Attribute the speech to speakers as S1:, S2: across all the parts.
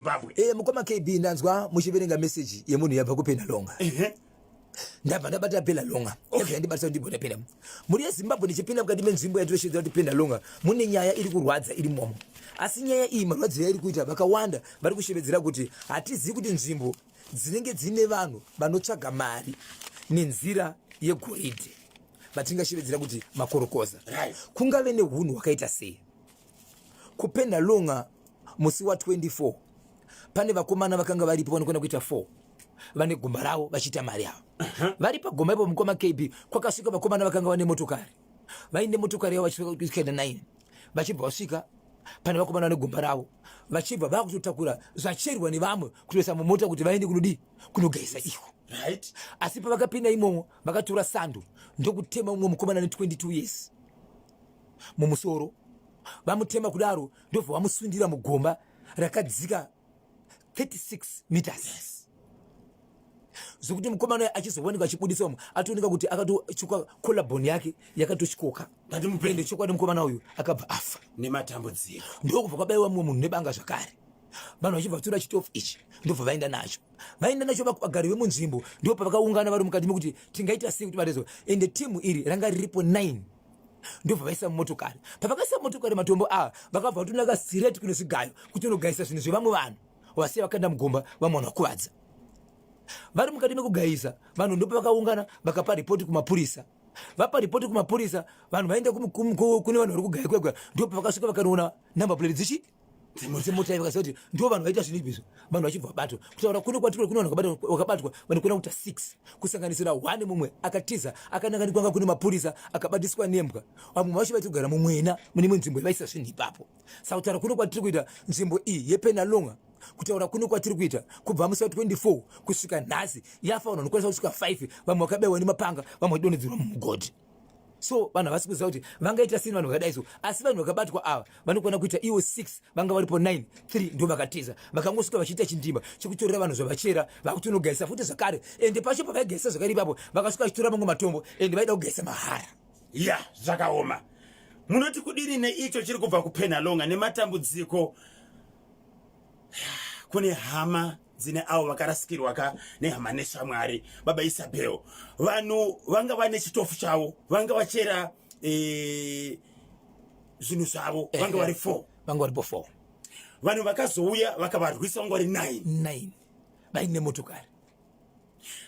S1: Mukoma KB ndanzwa muchiverenga message yemunhu yabva kuPenhalonga. Ndabva ndabata Penhalonga. Ndibata ndibona pena. Muri yeZimbabwe ndichipinda mukati menzvimbo yatinoshedza kuti Penhalonga mune nyaya iri kurwadza iri momo. Asi nyaya iyi marwadzo iri kuita vakawanda vari kushevedzera kuti hatizivi kuti nzvimbo dzinenge dzine vanhu vanotsvaga mari nenzira yegoridhe vatingashevedzera kuti Makorokoza. Kungave neunhu hwakaita sei? KuPenhalonga musi wa24 pane vakomana vakanga varipo vanokona kuita 4 vane gomba ravo vachiita mari yavo. Vari pagomba ipo Mukoma KB kwakasvika vakomana vakanga vane motokari vaine motokari yavo vachikaenda 9 vachibva vasvika pane vakomana vane gomba ravo vachibva vakutotakura zvacherwa nevamwe kutoisa mumota kuti vaende kunogaisa ivo. Asi pavakapinda imomo vakatora sando ndokutema umwe mukomana ne22 years mumusoro vamutema kudaro ndobva vamusundira mugomba rakadzika 36 meters. Zokuti mukomana achizowanika achibudisa umwe atooneka kuti akatochuka collarbone yake yakatoshikoka. Ngati mupende chokwadi mukomana uyu akabva afa nematambudziko. Ndokubva kwabayiwa mumwe munhu nebanga zvakare. Vanhu vachibva vatora chitofu ichi ndobva vaenda nacho vagari vemunzvimbo ndopa vakaungana vari mukati mekuti tingaita sei kuti varezo ende timu iri ranga riripo 9 ndobva vaisa mumotokari. Pavakaisa mumotokari matombo vakabva vatonaka straight kune zvigayo kuti unogaisa zvinhu zvevamwe vanhu wasiya vakaenda mugomba vamwe vanhu vakuvadza. Vari mukati mekugaisa vanhu ndopa vakaungana vakapa ripoti kumapurisa. Vapa ripoti kumapurisa vanhu vaenda kune vanhu vari kugaya kwega ndopa vakasvika vakanoona number plate dzemota vakaziva kuti ndo vanhu vaita zvinhu izvizvo. Vanhu vachibva vabatwa kutaura kune kwatiri kune vanhu vakabatwa vanokona kuita 6 kusanganisira 1 mumwe akatiza akananganikwa kune mapurisa akabatiswa nembwa. Vamwe vacho vachigara mumwena mune nzvimbo vaisa zvinhu ipapo. Saka kutaura kune kwatiri kuita nzvimbo iyi yePenhalonga kutaura kune kwatiri kuita kubva musi wa24 kusvika nhasi yafa vanhu vanokwanisa kusvika 5 vamwe vakabayiwa nemapanga vamwe vadonhedzerwa mumugodhi. So vanhu havasi kuziva kuti vangaita sei vanhu vakadaiso. Asi vanhu vakabatwa ava vanokona kuita iwo 6 vanga varipo 9 3 ndo vakatiza vakangosvika vachiita chindimba chekutorera vanhu zvavachera vakutonogaisa futi zvakare. Ende pacho pavaigaisa zvakare ipapo vakasvika vachitora mamwe matombo ende vaida kugaisa mahara.
S2: Zvakaoma. Munoti kudini neicho chiri kubva kuPenhalonga nematambudziko kune hama dzine avo vakarasikirwa nehama neshamwari baba Isabel. Vanhu vanga vane chitofu chavo vanga vachera zvinhu zvavo vanga vari 4
S1: vanga varipo 4
S2: vanhu vakazouya vakavarwisa vanga vari 9
S1: vaine motokari.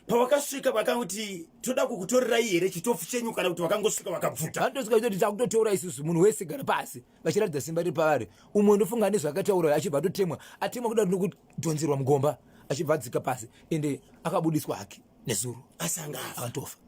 S2: Pavakasvika vakati toda kukutorerai here chitofu chenyu kana kuti vakangosvika vakabvuta.
S1: Vanotosvika kuti takutotora isusu munhu wese gara pasi vachiratidza simba riri pavari. Umwe ndofunga nezvaakataura achibva atotemwa kuda nokudhonzerwa mugomba achibva adzika pasi ende akabudiswa hake nezuro
S2: asanga
S1: akatofa.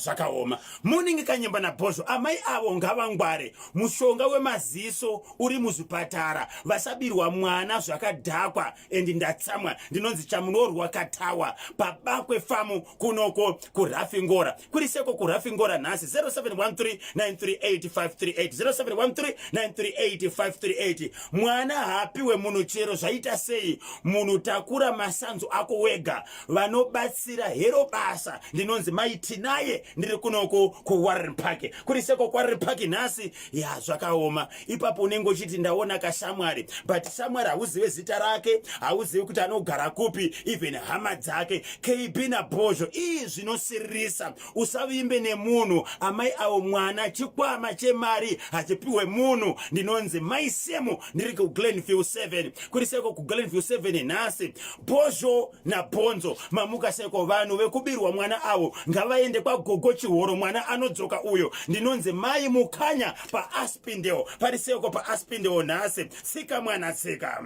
S2: Zvakaoma. Muningi kanyemba nabhozvo amai avo ngavangware mushonga wemaziso uri muzvipatara vasabirwa mwana zvakadhakwa endi ndatsamwa ndinonzi chamunorwa katawa pabakwe famu kunoko kurafingora kuri seko kurafingora nhasi 0713938538 0713938538. Mwana haapiwe munhu chero zvaita sei munhu takura masanzu ako wega vanobatsira hero basa ndinonzi maitinai ndiri kunoko kuWarren Park kuri seko kuWarren Park nhasi. Zvakaoma. Ipapo unenge uchiti ndaona kashamwari but shamwari hauzive zita rake hauzivi kuti anogara kupi even hama dzake KB nabhozho zvinosirisa. Usavimbe nemunhu amai avo mwana chikwama chemari hachipiwe munhu ndinonzi maisemo ndiri kuGlenview 7 kuri seko kuGlenview 7 nhasi. Bhozho nabhonzo mamuka seko vanhu vekubirwa mwana avo ngavaende gogo chihoro mwana anodzoka uyo ndinonzi mai mukanya paAspindale pariseko paAspindale nhasi. Tsika mwana tsika.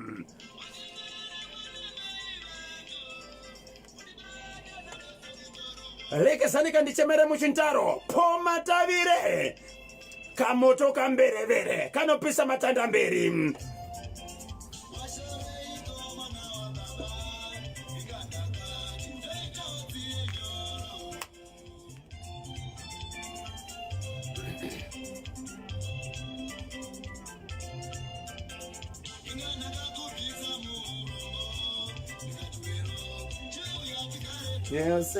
S2: Rekesanika ndichemere muchintaro pomatavire kamoto kamberevere kanopisa matanda mberi. Yes,